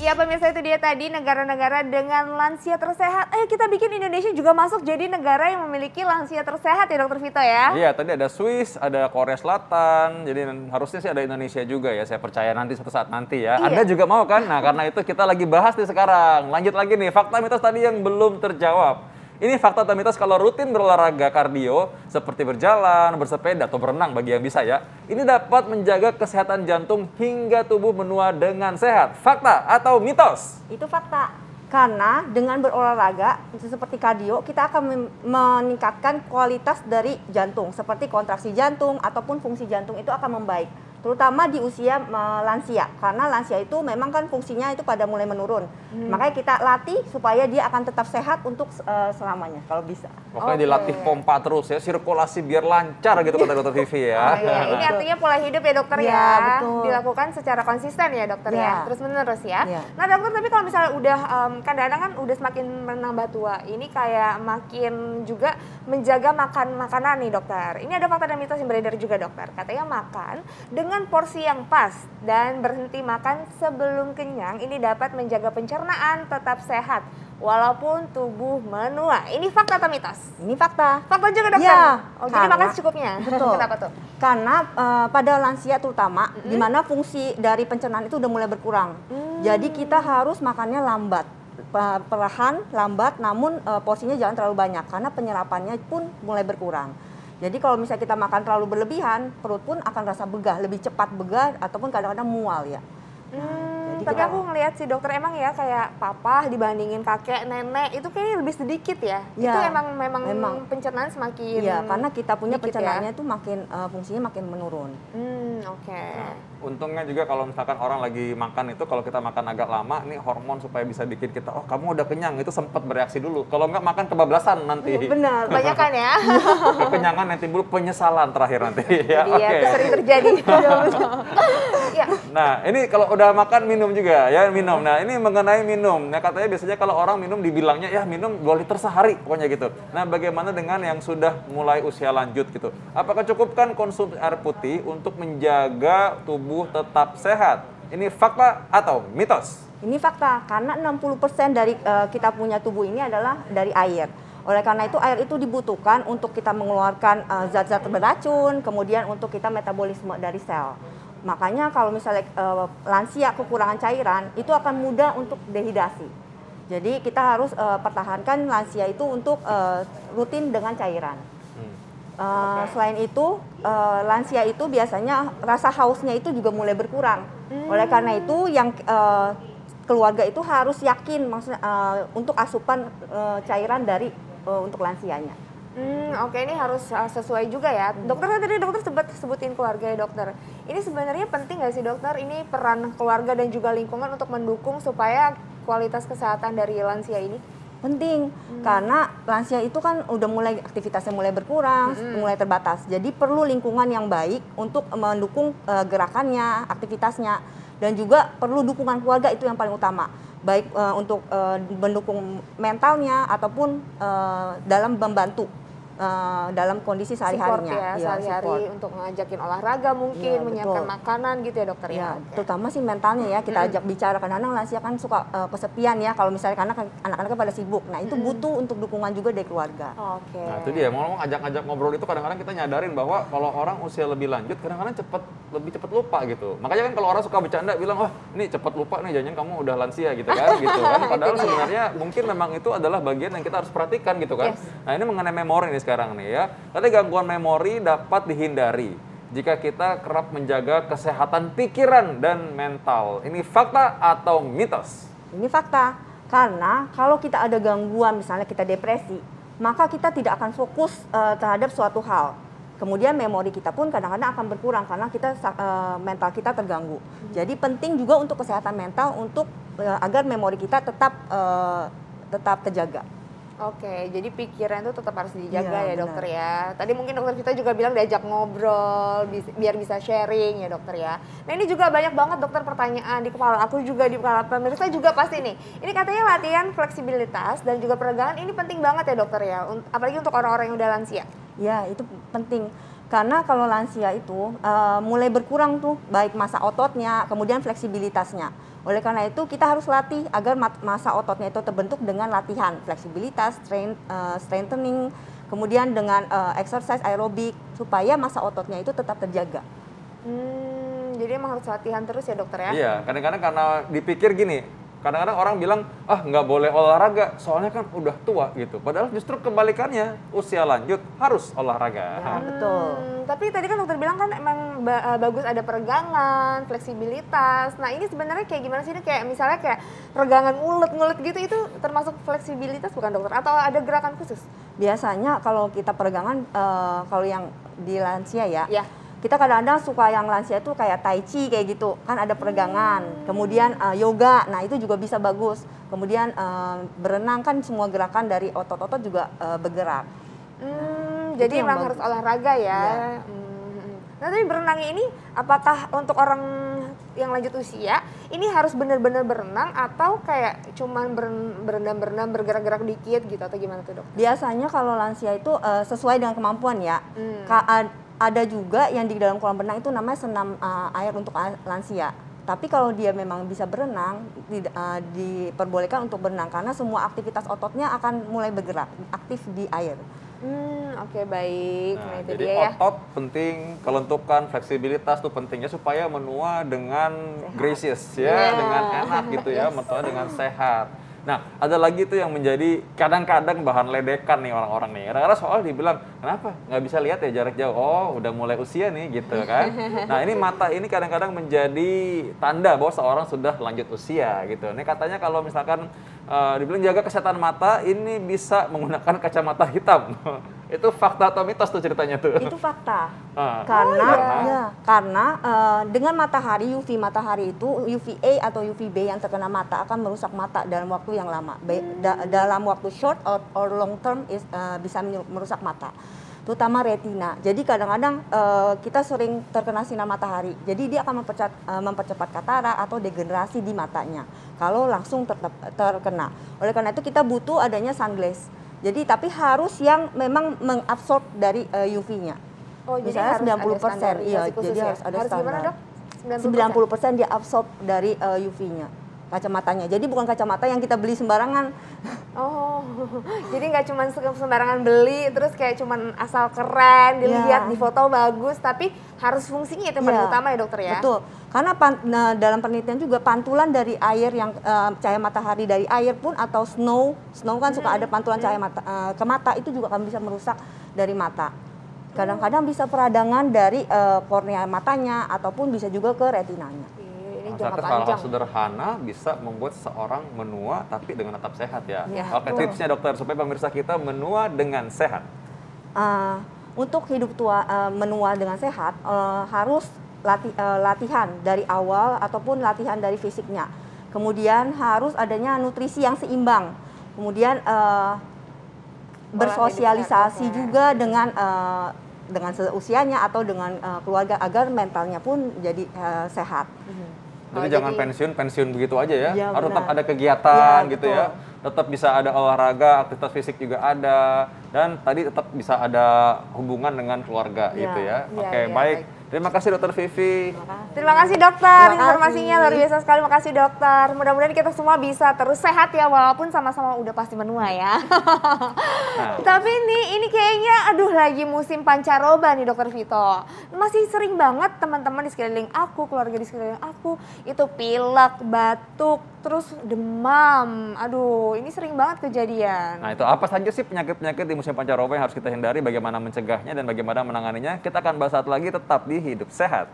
Ya pemirsa, itu dia tadi negara-negara dengan lansia tersehat. Ayo kita bikin Indonesia juga masuk jadi negara yang memiliki lansia tersehat ya Dokter Vito ya. Iya, tadi ada Swiss, ada Korea Selatan, jadi harusnya sih ada Indonesia juga ya, saya percaya nanti suatu saat nanti ya. Iya. Anda juga mau kan? Nah karena itu kita lagi bahas nih sekarang. Lanjut lagi nih, fakta mitos tadi yang belum terjawab. Ini fakta atau mitos kalau rutin berolahraga kardio seperti berjalan, bersepeda atau berenang bagi yang bisa ya. Ini dapat menjaga kesehatan jantung hingga tubuh menua dengan sehat. Fakta atau mitos? Itu fakta. Karena dengan berolahraga seperti kardio, kita akan meningkatkan kualitas dari jantung. Seperti kontraksi jantung ataupun fungsi jantung itu akan membaik. Terutama di usia lansia. Karena lansia itu memang kan fungsinya itu pada mulai menurun. Makanya kita latih supaya dia akan tetap sehat untuk selamanya kalau bisa. Pokoknya dilatih pompa terus ya, sirkulasi biar lancar gitu kata Dokter Vivi ya. Ini artinya pola hidup ya dokter Ya, ya. betul. Dilakukan secara konsisten ya dokter ya. Ya. Terus menerus ya. Ya. Nah dokter, tapi kalau misalnya udah kadang-kadang kan udah semakin menambah tua, ini kayak makin juga menjaga makanan nih dokter. Ini ada fakta dan mitos yang beredar juga dokter. Katanya makan dengan porsi yang pas dan berhenti makan sebelum kenyang ini dapat menjaga pencernaan tetap sehat walaupun tubuh menua. Ini fakta atau mitos? Ini fakta. Fakta juga dokter? Ya, Oh, jadi karena- makan secukupnya? Betul. Kenapa tuh? Karena pada lansia terutama, di mana fungsi dari pencernaan itu udah mulai berkurang. Jadi kita harus makannya lambat. Perlahan, lambat, namun porsinya jangan terlalu banyak. Karena penyerapannya pun mulai berkurang. Jadi kalau misalnya kita makan terlalu berlebihan, perut pun akan rasa begah, lebih cepat begah ataupun kadang-kadang mual ya. Jadi Tapi kita- aku ngelihat si dokter emang ya kayak papa dibandingin kakek, nenek itu kayaknya lebih sedikit ya. Ya, Itu memang memang. pencernaan semakin Iya, karena kita punya dikit pencernaannya itu makin fungsinya makin menurun. Oke. Untungnya juga kalau misalkan orang lagi makan itu, kalau kita makan agak lama, nih hormon supaya bisa bikin kita, oh kamu udah kenyang, itu sempat bereaksi dulu. Kalau nggak makan kebablasan nanti. Benar. Kebanyakan ya. Kekenyangan yang timbul penyesalan terakhir nanti. Ya, Iya, itu sering terjadi. Ya. Nah, ini kalau udah makan minum juga ya, minum. Nah, ini mengenai minum. Nah, katanya biasanya kalau orang minum dibilangnya ya minum 2 liter sehari pokoknya gitu. Nah, bagaimana dengan yang sudah mulai usia lanjut gitu? Apakah cukupkan konsumsi air putih untuk menjaga tubuh tetap sehat? Ini fakta atau mitos? Ini fakta, karena 60% dari kita punya tubuh ini adalah dari air. Oleh karena itu air itu dibutuhkan untuk kita mengeluarkan zat-zat beracun, kemudian untuk kita metabolisme dari sel. Makanya kalau misalnya lansia kekurangan cairan, itu akan mudah untuk dehidrasi. Jadi kita harus pertahankan lansia itu untuk rutin dengan cairan. Selain itu, lansia itu biasanya rasa hausnya itu juga mulai berkurang. Oleh karena itu yang keluarga itu harus yakin maksudnya untuk asupan cairan dari untuk lansianya. Oke, ini harus sesuai juga ya. Dokter, tadi dokter sebutin keluarga ya dokter. Ini sebenarnya penting nggak sih dokter, ini peran keluarga dan juga lingkungan untuk mendukung supaya kualitas kesehatan dari lansia ini? Penting, karena lansia itu kan udah mulai aktivitasnya mulai berkurang, mulai terbatas. Jadi perlu lingkungan yang baik untuk mendukung gerakannya, aktivitasnya. Dan juga perlu dukungan keluarga, itu yang paling utama. Baik untuk mendukung mentalnya ataupun dalam membantu dalam kondisi sehari-harinya. Ya, sehari-hari untuk ngajakin olahraga mungkin, Iya, menyiapkan betul. makanan gitu ya dokter ya. Ya, terutama sih mentalnya ya, kita ajak bicara. Kadang-kadang lansia kan suka kesepian ya, kalau misalnya karena anak-anaknya pada sibuk. Nah itu butuh untuk dukungan juga dari keluarga. Oke. Nah, itu dia. Ngomong ajak-ajak ngobrol itu kadang-kadang kita nyadarin bahwa kalau orang usia lebih lanjut kadang-kadang lebih cepat lupa gitu. Makanya kan kalau orang suka bercanda bilang, "Wah, ini cepat lupa nih, jangan kamu udah lansia gitu kan." Gitu kan. Padahal sebenarnya mungkin memang itu adalah bagian yang kita harus perhatikan gitu kan. Yes. Nah, ini mengenai memori nih sekarang nih ya. Katanya gangguan memori dapat dihindari jika kita kerap menjaga kesehatan pikiran dan mental. Ini fakta atau mitos? Ini fakta, karena kalau kita ada gangguan, misalnya kita depresi, maka kita tidak akan fokus terhadap suatu hal. Kemudian memori kita pun kadang-kadang akan berkurang karena kita mental kita terganggu. Jadi penting juga untuk kesehatan mental untuk agar memori kita tetap terjaga. Oke, jadi pikiran itu tetap harus dijaga ya Iya, dokter ya. Tadi mungkin dokter Vita juga bilang diajak ngobrol, biar bisa sharing ya dokter ya. Nah ini juga banyak banget dokter pertanyaan di kepala aku juga, di kepala pemirsa juga pasti nih. Ini katanya latihan fleksibilitas dan juga peregangan ini penting banget ya dokter ya, apalagi untuk orang-orang yang udah lansia. Ya, itu penting. Karena kalau lansia itu mulai berkurang tuh baik massa ototnya, kemudian fleksibilitasnya. Oleh karena itu kita harus latih agar massa ototnya itu terbentuk dengan latihan fleksibilitas, strengthening, kemudian dengan exercise aerobik supaya massa ototnya itu tetap terjaga. Jadi emang harus latihan terus ya dokter ya? Iya, kadang-kadang karena dipikir gini, kadang-kadang orang bilang, ah nggak boleh olahraga, soalnya kan udah tua gitu. Padahal justru kebalikannya, usia lanjut harus olahraga. Ya, betul. Tapi tadi kan dokter bilang kan emang bagus ada peregangan, fleksibilitas. Nah ini sebenarnya kayak gimana sih? Ini kayak misalnya kayak peregangan ngulet-ngulet gitu, itu termasuk fleksibilitas bukan dokter? Atau ada gerakan khusus? Biasanya kalau kita peregangan, kalau yang di lansia ya, Ya. kita kadang-kadang suka yang lansia itu kayak tai chi kayak gitu, kan ada peregangan. Kemudian yoga, nah itu juga bisa bagus. Kemudian berenang kan semua gerakan dari otot-otot juga bergerak. Jadi yang emang bagus. harus olahraga ya. Ya. Nah tapi berenang ini apakah untuk orang yang lanjut usia ini harus benar-benar berenang atau kayak cuman berendam-berendam bergerak-gerak dikit gitu atau gimana tuh dok? Biasanya kalau lansia itu sesuai dengan kemampuan ya. Ada juga yang di dalam kolam renang itu namanya senam air untuk lansia. Tapi kalau dia memang bisa berenang, diperbolehkan untuk berenang karena semua aktivitas ototnya akan mulai bergerak, aktif di air. Oke, baik. Nah, Itu jadi dia ya. otot penting, kelentukan, fleksibilitas tuh pentingnya supaya menua dengan gracious ya, Yeah. dengan enak gitu ya, menua dengan sehat. Nah, ada lagi tuh yang menjadi kadang-kadang bahan ledekan nih orang-orang nih. Kadang-kadang soal dibilang, kenapa nggak bisa lihat ya jarak jauh? Oh, udah mulai usia nih gitu kan. Nah, ini mata ini kadang-kadang menjadi tanda bahwa seorang sudah lanjut usia gitu. Ini katanya kalau misalkan dibilang jaga kesehatan mata, ini bisa menggunakan kacamata hitam. Itu fakta atau mitos tuh ceritanya tuh? Itu fakta. Ah. Karena dengan matahari, UV matahari itu UVA atau UVB yang terkena mata akan merusak mata dalam waktu yang lama. Dalam waktu short or long term bisa merusak mata, terutama retina. Jadi kadang-kadang kita sering terkena sinar matahari. Jadi dia akan mempercepat katarak atau degenerasi di matanya kalau langsung terkena. Oleh karena itu kita butuh adanya sunglass. Jadi tapi harus yang memang mengabsorb dari UV-nya. Oh, jadi Misalnya harus 90%. ada standarisasi Iya, khusus jadi ya? harus ada Harus gimana, standar. Dok? 90% dia absorb dari UV-nya, kacamatanya. Jadi bukan kacamata yang kita beli sembarangan. Oh, jadi nggak cuma sembarangan beli, terus kayak cuman asal keren, dilihat di foto bagus, tapi harus fungsinya itu yang paling utama ya dokter ya? Betul, karena dalam penelitian juga pantulan dari air yang cahaya matahari dari air pun atau snow kan suka ada pantulan cahaya ke mata, itu juga akan bisa merusak dari mata. Kadang-kadang bisa peradangan dari kornea matanya ataupun bisa juga ke retinanya. Ini jangka Ternyata hal-hal panjang. sederhana bisa membuat seorang menua tapi dengan tetap sehat ya. Ya, Oke, betul. tipsnya dokter supaya pemirsa kita menua dengan sehat. Untuk hidup tua menua dengan sehat harus latihan dari awal ataupun latihan dari fisiknya. Kemudian harus adanya nutrisi yang seimbang. Kemudian bersosialisasi juga dengan seusianya atau dengan keluarga agar mentalnya pun jadi sehat. Jadi Oh, jangan jadi- pensiun begitu aja ya. Ya, Harus tetap benar. ada kegiatan Ya, gitu ya. betul. Tetap bisa ada olahraga, aktivitas fisik juga ada, dan tadi tetap bisa ada hubungan dengan keluarga Ya. gitu ya. Ya, Oke, ya, baik. baik. Terima kasih Dokter Vivi. Terima kasih dokter, Terima kasih. informasinya luar biasa sekali. Makasih dokter. Mudah-mudahan kita semua bisa terus sehat ya, walaupun sama-sama udah pasti menua ya. Nah, Tapi ini kayaknya, aduh lagi musim pancaroba nih dokter Vito. Masih sering banget teman-teman di sekeliling aku, keluarga di sekeliling aku, itu pilek, batuk, terus demam. Aduh, ini sering banget kejadian. Nah, itu apa saja sih penyakit-penyakit di musim pancaroba yang harus kita hindari, bagaimana mencegahnya dan bagaimana menanganinya? Kita akan bahas saat lagi, tetap di Hidup Sehat.